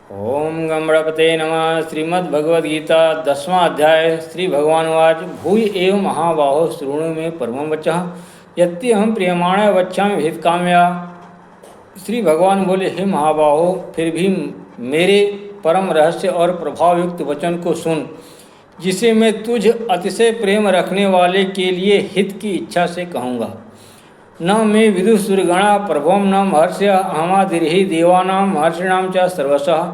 ओम गणपते नमः। श्रीमद्भगवद्गीता 10वां अध्याय। श्री भगवानुवाच भूय एव महाबाहो शृणु मे परमं वचः यत्ति अहं प्रियमाण वक्ष्यामि हितकाम्या। श्री भगवान बोले, हे महाबाहो, फिर भी मेरे परम रहस्य और प्रभावयुक्त वचन को सुन, जिसे मैं तुझ अतिशय प्रेम रखने वाले के लिए हित की इच्छा से कहूँगा। न मे विदुषुरगणा प्रभवं न महर्षय अहमादिर्हि देवानां महर्षिणां च सर्वशः।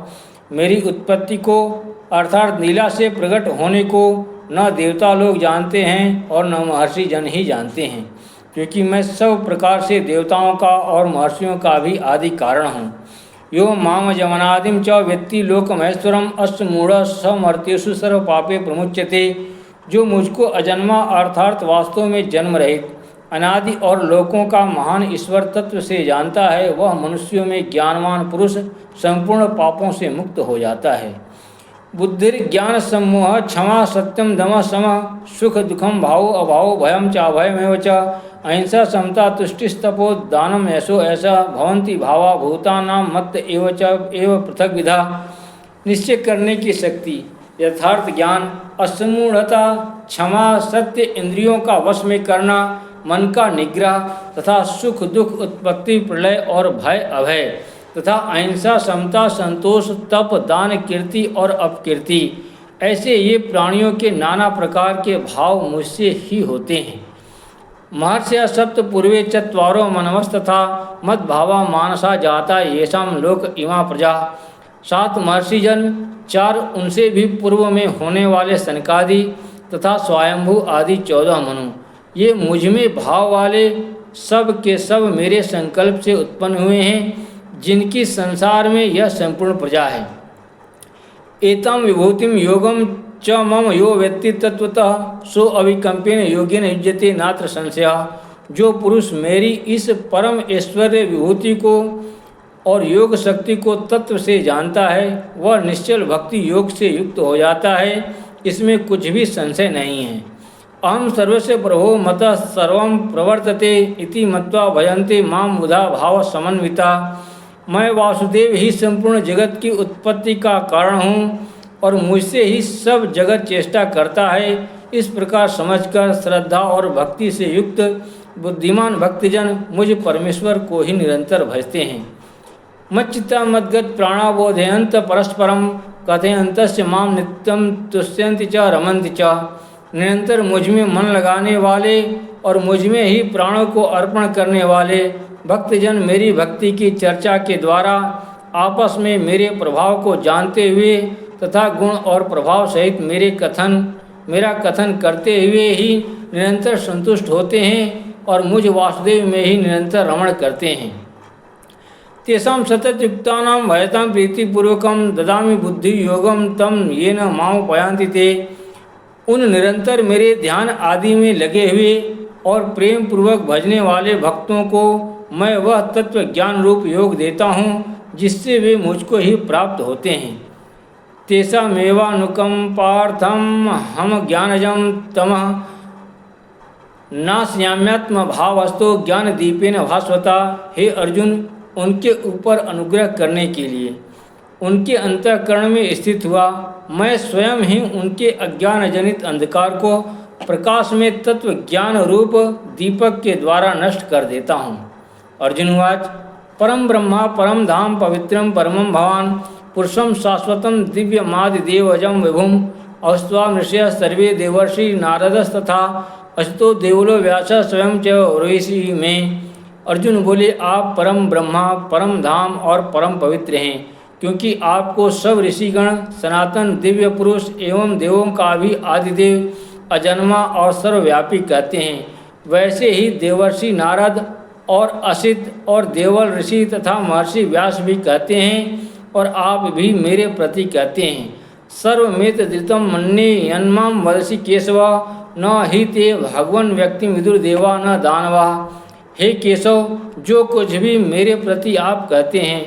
मेरी उत्पत्ति को अर्थात लीला से प्रकट होने को न देवता लोग जानते हैं और न महर्षि जन ही जानते हैं, क्योंकि मैं सब प्रकार से देवताओं का और महर्षियों का भी आदि कारण हूँ। यो माम जमनादिम च व्यक्ति लोकमहेश्वरम अस्य मूढ़ समर्त्यसु सर्व पापे प्रमुच्यते। जो मुझको अजन्मा अर्थात वास्तव में जन्म रहित अनादि और लोकों का महान ईश्वर तत्व से जानता है, वह मनुष्यों में ज्ञानवान पुरुष संपूर्ण पापों से मुक्त हो जाता है। बुद्धिर्ज्ञान सम्मोह क्षमा सत्यम दम सम सुख दुखम भाव अभाव भयम चाभयमेव च अहिंसा समता तुष्टिस्तपो दानम ऐसो ऐसा भवन्ति भावा भूतानां मत एव च एव पृथक विधा। निश्चय करने की शक्ति, यथार्थ ज्ञान, असमूढ़ता, क्षमा, सत्य, इंद्रियों का वश में करना, मन का निग्रह तथा सुख दुख उत्पत्ति प्रलय और भय अभय तथा अहिंसा समता संतोष तप दान कीर्ति और अपकीर्ति, ऐसे ये प्राणियों के नाना प्रकार के भाव मुझसे ही होते हैं। महर्षय सप्त पूर्वे चत्वारो मनवस्तथा मद्भावा मानसा जाता येषां लोक इमा प्रजा। 7 महर्षिजन, 4 उनसे भी पूर्व में होने वाले सनकादि तथा स्वयंभू आदि 14 मनु, ये मुझ में भाव वाले सब के सब मेरे संकल्प से उत्पन्न हुए हैं, जिनकी संसार में यह संपूर्ण प्रजा है। एतम विभूतिम योगम च मम यो व्यक्ति तत्वतः सो अविकम्पेन योगेन युज्यते नात्र संशयः। जो पुरुष मेरी इस परम ऐश्वर्य विभूति को और योग शक्ति को तत्व से जानता है, वह निश्चल भक्ति योग से युक्त हो जाता है, इसमें कुछ भी संशय नहीं है। अहम सर्वस्य प्रभो मतः सर्वं प्रवर्तते इति मत्वा भजन्ते मां मुधा भाव समन्विता। मैं वासुदेव ही संपूर्ण जगत की उत्पत्ति का कारण हूँ और मुझसे ही सब जगत चेष्टा करता है। इस प्रकार समझकर श्रद्धा और भक्ति से युक्त बुद्धिमान भक्तजन मुझ परमेश्वर को ही निरंतर भजते हैं। मच्चित्ता मद्गत प्राणाबोधयंत परस्परम कथयंतस्य माम नित्यम तुष्यन्ति च रमन्ति च। निरंतर मुझ में मन लगाने वाले और मुझ में ही प्राणों को अर्पण करने वाले भक्तजन मेरी भक्ति की चर्चा के द्वारा आपस में मेरे प्रभाव को जानते हुए तथा गुण और प्रभाव सहित मेरा कथन करते हुए ही निरंतर संतुष्ट होते हैं और मुझ वासुदेव में ही निरंतर रमण करते हैं। तेषां सततयुक्तानां भयतां प्रीतिपूर्वकं ददामि बुद्धि योगम तम येन मामुपयान्ति ते। उन निरंतर मेरे ध्यान आदि में लगे हुए और प्रेम पूर्वक भजने वाले भक्तों को मैं वह तत्व ज्ञान रूप योग देता हूँ, जिससे वे मुझको ही प्राप्त होते हैं। तेषामेवानुकं पार्थम हम ज्ञानजं तमः नाशयाम्यात्म भावस्तो ज्ञान दीपेन भास्वता। हे अर्जुन, उनके ऊपर अनुग्रह करने के लिए उनके अंतःकरण में स्थित हुआ मैं स्वयं ही उनके अज्ञान जनित अंधकार को प्रकाश में तत्व ज्ञान रूप दीपक के द्वारा नष्ट कर देता हूँ। अर्जुनवाच परम ब्रह्मा परम धाम पवित्रम परमं भवान पुरुषम शाश्वतम दिव्यमादिदेवजम विभुम अस्त्वा ऋषय सर्वे देवर्षि नारदस्तथा अस्तो देवलो व्यास स्वयं च ऋषि में। अर्जुन बोले, आप परम ब्रह्मा परम धाम और परम पवित्र हैं, क्योंकि आपको सब ऋषिगण सनातन दिव्य पुरुष एवं देवों का भी आदिदेव अजन्मा और सर्वव्यापी कहते हैं। वैसे ही देवर्षि नारद और असित और देवल ऋषि तथा महर्षि व्यास भी कहते हैं और आप भी मेरे प्रति कहते हैं। सर्वमेत धृतम मन्ये यन्मां वदसि केशव न हि ते भगवन् व्यक्ति विदुर देवा न दानवा। हे केशव, जो कुछ भी मेरे प्रति आप कहते हैं,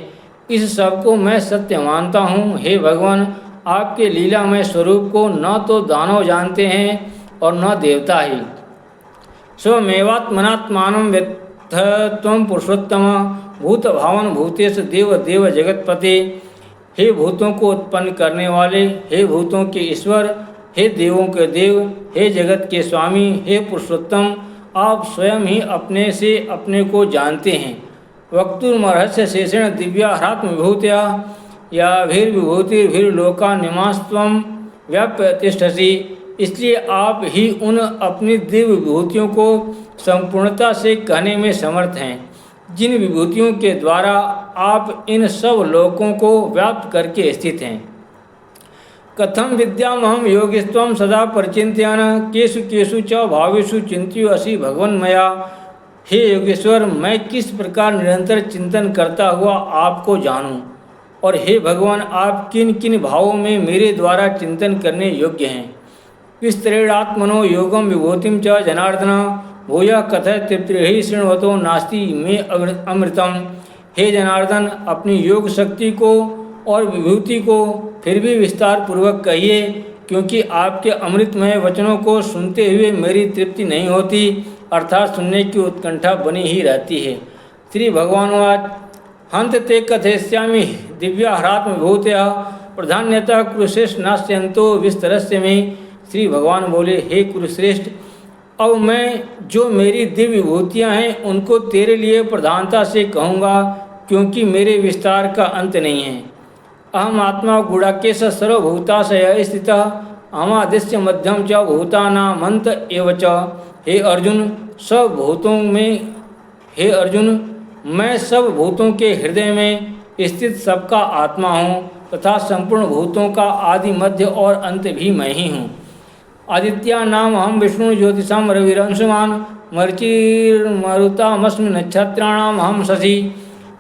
इस सब को मैं सत्य मानता हूँ। हे भगवान, आपके लीलामय स्वरूप को न तो दानव जानते हैं और न देवता ही। स्वमेवात्मनात्मानं वेत्थ त्वं पुरुषोत्तम भूत भावन भूतेश देव देव जगतपते। हे भूतों को उत्पन्न करने वाले, हे भूतों के ईश्वर, हे देवों के देव, हे जगत के स्वामी, हे पुरुषोत्तम, आप स्वयं ही अपने से अपने को जानते हैं। वक्तुर्मर्हस्य शेषेण दिव्याह्रात्म विभूत्या याभिर्विभूतिर्भिर्लोका निमास्त्वं व्याप्य तिष्ठसि। इसलिए आप ही उन अपनी दिव्य विभूतियों को संपूर्णता से कहने में समर्थ हैं, जिन विभूतियों के द्वारा आप इन सब लोकों को व्याप्त करके स्थित हैं। कथम विद्यामहं योगिस्त्वं सदा परिचिन्त्यन केषु केषु च भावेषु चिन्तयसि भगवन्मया। हे योगेश्वर, मैं किस प्रकार निरंतर चिंतन करता हुआ आपको जानूं, और हे भगवान, आप किन किन भावों में मेरे द्वारा चिंतन करने योग्य हैं। विस्तरेणात्मनो योगम विभूतिम च जनार्दन भूया कथय तृप्तिर्हि शृण्वतो नास्ति मे अमृतम। हे जनार्दन, अपनी योग शक्ति को और विभूति को फिर भी विस्तार पूर्वक कहिए, क्योंकि आपके अमृतमय वचनों को सुनते हुए मेरी तृप्ति नहीं होती, अर्थात सुनने की उत्कंठा बनी ही रहती है। श्री भगवानुवाच हंत ते कथयिष्यामि दिव्याह्रात्म विभूतयः प्रधान्यतः कुरुश्रेष्ठ नास्यन्तो विस्तरस्य मे। श्री भगवान बोले, हे कुरुश्रेष्ठ, अब मैं जो मेरी दिव्य विभूतियाँ हैं उनको तेरे लिए प्रधानता से कहूँगा, क्योंकि मेरे विस्तार का अंत नहीं है। अहम आत्मा गुणाकेश सर्वभूताशय स्थितः अहमादिश्य मध्यम च भूतानामंत एव च। हे अर्जुन, मैं सब भूतों के हृदय में स्थित सबका आत्मा हूँ तथा संपूर्ण भूतों का आदि मध्य और अंत भी मैं ही हूँ। आदित्या नाम हम विष्णु ज्योतिषाम रविरंशमान मरुतामस्मि नक्षत्राणाम हम शशि।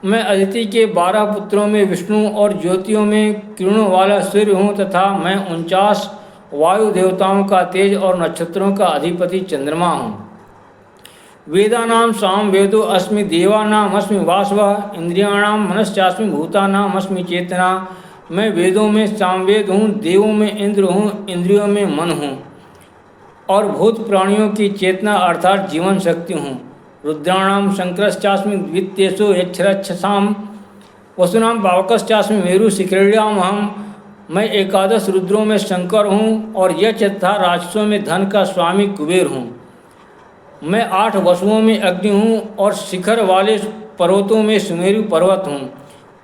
मैं अदिति के 12 पुत्रों में विष्णु और ज्योतियों में किरणों वाला सूर्य हूँ तथा मैं 49 वायु देवताओं का तेज और नक्षत्रों का अधिपति चंद्रमा हूँ। वेदानाम साम वेदो अस्मि देवानाम अस्मि वासवः इंद्रियाणाम मनश्चास्मि भूतानाम अस्मि चेतना। मैं वेदों में सामवेद हूँ, देवों में इंद्र हूँ, इंद्रियों में मन हूँ और भूत प्राणियों की चेतना अर्थात जीवन शक्ति हूँ। रुद्राणाम शंकरश्चास्मि द्वितीयेषु यक्षरक्षसाम वसुनाम पावकश्चास्मि मेरु शिखरिण्याम हम। मैं 11 रुद्रों में शंकर हूँ और यक्ष तथा राक्षसों में धन का स्वामी कुबेर हूँ। मैं 8 वसुओं में अग्नि हूँ और शिखर वाले पर्वतों में सुमेरु पर्वत हूँ।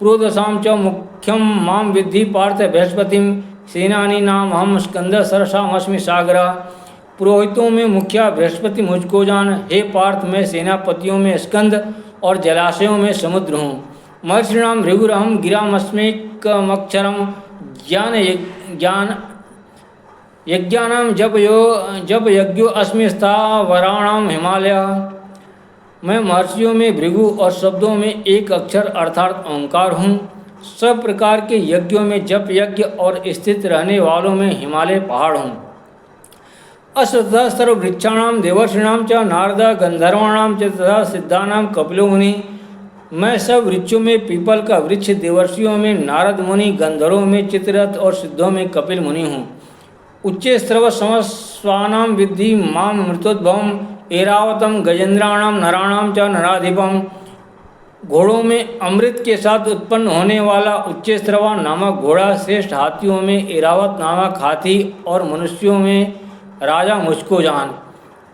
पुरोदशाम च मुख्यम माम विद्धि पार्थ बृहस्पतिम सेनानी नाम हम स्कंद सरसामस्मि सागरा। पुरोहितों में मुखिया बृहस्पति मुझको जान। हे पार्थ, मैं सेनापतियों में स्कंद और जलाशयों में समुद्र हूँ। महर्षिणाम भृगुरहम गिरामस्मिकमक्षरम ज्ञान यज्ञानाम जप यज्ञो अस्मि स्थावराणाम हिमालय। मैं महर्षियों में भृगु और शब्दों में एक अक्षर अर्थात ओंकार हूँ। सब प्रकार के यज्ञों में जप यज्ञ और स्थित रहने वालों में हिमालय पहाड़ हूँ। अश्वत्थ सर्ववृक्षाणाम देवर्षिणाम च नारद गंधर्वाणाम च तथा सिद्धानाम कपिलो मुनि। मैं सब वृक्षों में पीपल का वृक्ष, देवर्षियों में नारद मुनि, गंधर्वों में चित्ररथ और सिद्धों में कपिल मुनि हूँ। उच्चे स्रव समस्वानाम विद्धि माम मृतोद्भवम एरावतम गजेंद्राणाम नराणाम च नराधिपम। घोड़ों में अमृत के साथ उत्पन्न होने वाला उच्चेस्रवा नामक घोड़ा, श्रेष्ठ हाथियों में एरावत नामक हाथी और मनुष्यों में राजा मुझको जान।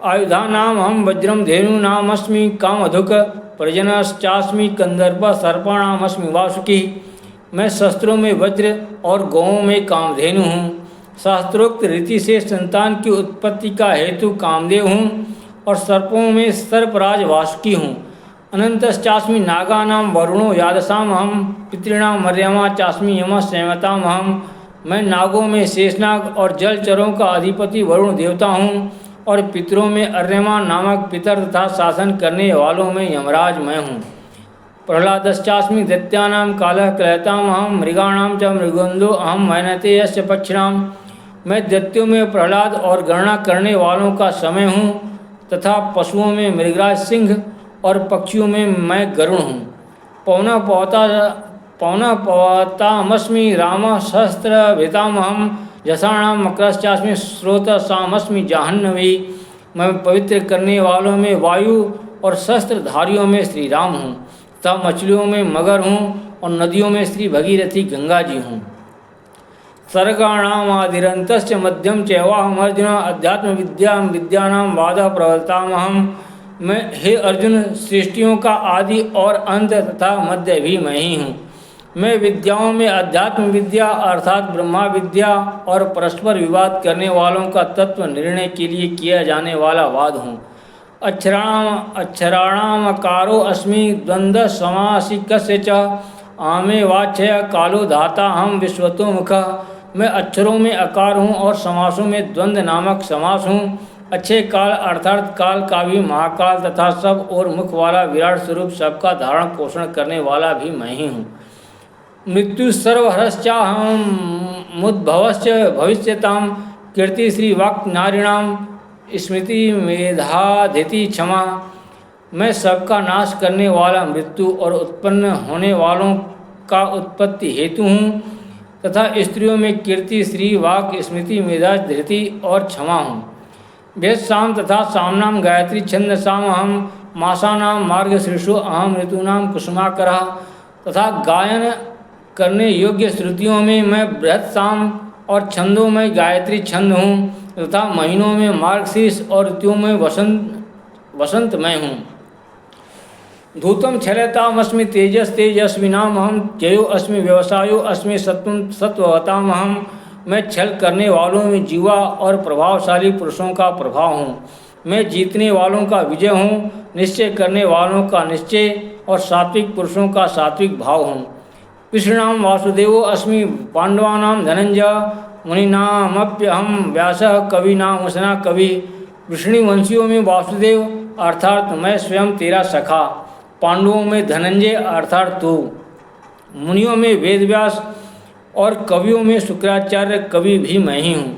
आयुधा नाम हम वज्रम धेनु नामस्मि कामधुक प्रजनश्चास्मि कंदर्प सर्पाणामस्मि वासुकी। मैं शस्त्रों में वज्र और गौओं में कामधेनु हूँ। शास्त्रोक्त रीति से संतान की उत्पत्ति का हेतु कामदेव हूँ और सर्पों में सर्पराज वासुकी हूँ। अनंतश्चास्मि नागानाम वरुणो यादसाम हम पितॄणाम मर्यामा चास्मि यम संयमताम हम। मैं नागों में शेषनाग और जलचरों का अधिपति वरुण देवता हूँ और पितरों में अर्यमा नामक पितर तथा शासन करने वालों में यमराज मैं हूँ। प्रहलादश्चास्मि दैत्यानां कालः क्लयताम अहम मृगाणाम च मृगंधो अहम वैनते यस्य पक्षिणाम। मैं दैत्यों में प्रहलाद और गणना करने वालों का समय हूँ तथा पशुओं में मृगराज सिंह और पक्षियों में मैं गरुण हूँ। पौना पवतामस्मि राम सहस्त्रभितामहम जसाणाम मकरश्चास्मि स्रोतसामस्मि जाह्नवी। मैं पवित्र करने वालों में वायु और शस्त्रधारियों में श्री राम हूँ तथा मछलियों में मगर हूँ और नदियों में श्री भगीरथी गंगा जी हूँ। सर्गाणाम आदिरंतश्च मध्यम चैवाहम अर्जुन अध्यात्म विद्यानाम वादा प्रवर्तामहम। मैं हे अर्जुन सृष्टियों का आदि और अंत तथा मध्य भी मैं ही हूँ। मैं विद्याओं में अध्यात्म विद्या अर्थात ब्रह्मा विद्या और परस्पर विवाद करने वालों का तत्व निर्णय के लिए किया जाने वाला वाद हूँ। अक्षराणाम अकारो अस्मि द्वंद्व समासिकस्य च आमे वाच्य कालो धाता हम विश्वतो मुख। मैं अक्षरों में अकार हूँ और समासों में द्वंद्व नामक समास हूँ। अच्छे काल अर्थात काल का भी महाकाल तथा सब और मुख वाला विराट स्वरूप सबका धारण पोषण करने वाला भी मैं ही हूँ। मृत्यु सर्वहरश्चाहम मुद्भवश्च भविष्यताम कीर्ति श्री वाक् नारिणाम स्मृति मेधाधिति क्षमा। मैं सबका नाश करने वाला मृत्यु और उत्पन्न होने वालों का उत्पत्ति हेतु हूँ तथा स्त्रियों में कीर्ति श्री वाक् स्मृति मेधा धृति और क्षमा हूँ। वेद साम तथा सामनाम गायत्री छंद साम अहम मासानाम मार्ग शीर्षो अहम ऋतूनाम कुसुमाकरः। तथा गायन करने योग्य श्रुतियों में मैं बृहत साम और छंदों में गायत्री छंद हूँ तथा महीनों में मार्गशीर्ष और ऋतुओं में वसंत मैं हूँ। धूतम छलतामस्मि तेजस तेजस्विनाम अहम जयो अस्मि व्यवसायो अस्मि सत्वम सत्ववताम अहम। मैं छल करने वालों में जीवा और प्रभावशाली पुरुषों का प्रभाव हूँ। मैं जीतने वालों का विजय हूँ, निश्चय करने वालों का निश्चय और सात्विक पुरुषों का सात्विक भाव हूँ। कृष्णाम वासुदेवो अस्मि पांडवानाम धनंजय मुनिनामप्यहम व्यासः कविनाम उशना कवि। वृष्णिवंशियों में वासुदेव अर्थात मैं स्वयं तेरा सखा, पांडवों में धनंजय अर्थात तू, मुनियों में वेदव्यास और कवियों में शुक्राचार्य कवि भी मैं ही हूँ।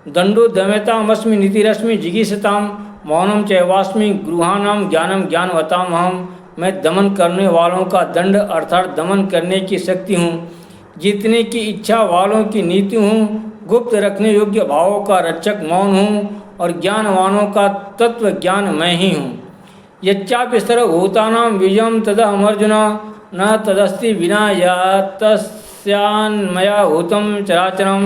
दंडो दमयतामस्मि नीतिरस्मि जिगीषताम मौनम चैवास्मि गृहाणाम ज्ञानम ज्ञानवताम अहम। मैं दमन करने वालों का दंड अर्थात दमन करने की शक्ति हूँ, जीतने की इच्छा वालों की नीति हूँ, गुप्त रखने योग्य भावों का रक्षक मौन हूँ और ज्ञानवानों का तत्व ज्ञान मैं ही हूँ। यच्चापि सर्वभूतानां विजयं तदहमर्जुन न तदस्ति विना यातस्यान्मया भूतं चराचरम।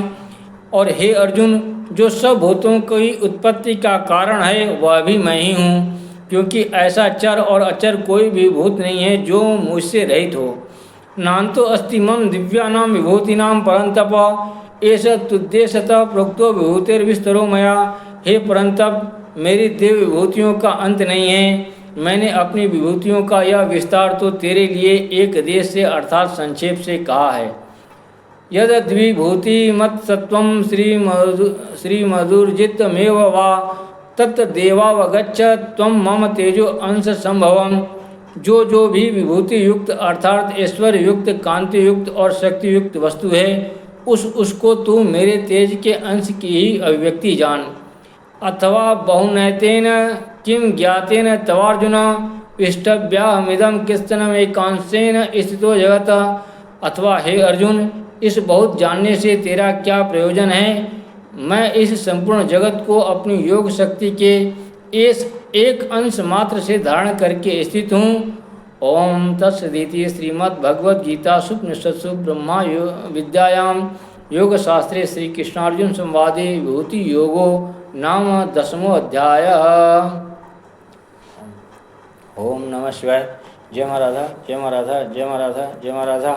और हे अर्जुन, जो सब भूतों की उत्पत्ति का कारण है वह भी मैं ही हूँ, क्योंकि ऐसा चर और अचर कोई भी भूत नहीं है जो मुझसे रहित हो। नान्तो अस्ति मम दिव्यानां विभूतिनां परंतप एष तुद्देशतः प्रोक्तो विभूतिर्विस्तरो मया। हे परंतप, मेरी दिव्य विभूतियों का अंत नहीं है। मैंने अपनी विभूतियों का यह विस्तार तो तेरे लिए एक देश से अर्थात संक्षेप से कहा है। यद द्विभूतिमत्सत्वं श्रीमधुर्जितमेव वा तत्देवावगच्छ त्वं मम तेजो अंश संभवम्। जो भी विभूति युक्त अर्थात ऐश्वर्य युक्त, कांति युक्त और शक्ति युक्त वस्तु है उसको तू मेरे तेज के अंश की ही अभिव्यक्ति जान। अथवा बहुनैतेन किम ज्ञातेन तवार्जुन इष्टव्याहमिदं किस्तनम एकांशेन स्थितो जगत। अथवा हे अर्जुन, इस बहुत जानने से तेरा क्या प्रयोजन है। मैं इस संपूर्ण जगत को अपनी योग शक्ति के इस एक अंश मात्र से धारण करके स्थित हूँ। ओम तत्सदिति श्रीमद्भगवद्गीता उपनिषत्सु ब्रह्मा विद्यायां योग शास्त्रे श्री कृष्णार्जुन संवादे विभूति योगो नाम 10वां अध्याय। ओम नमः शिवाय। जय मां राधा, जय मां राधा, जय मां राधा, जय मां राधा।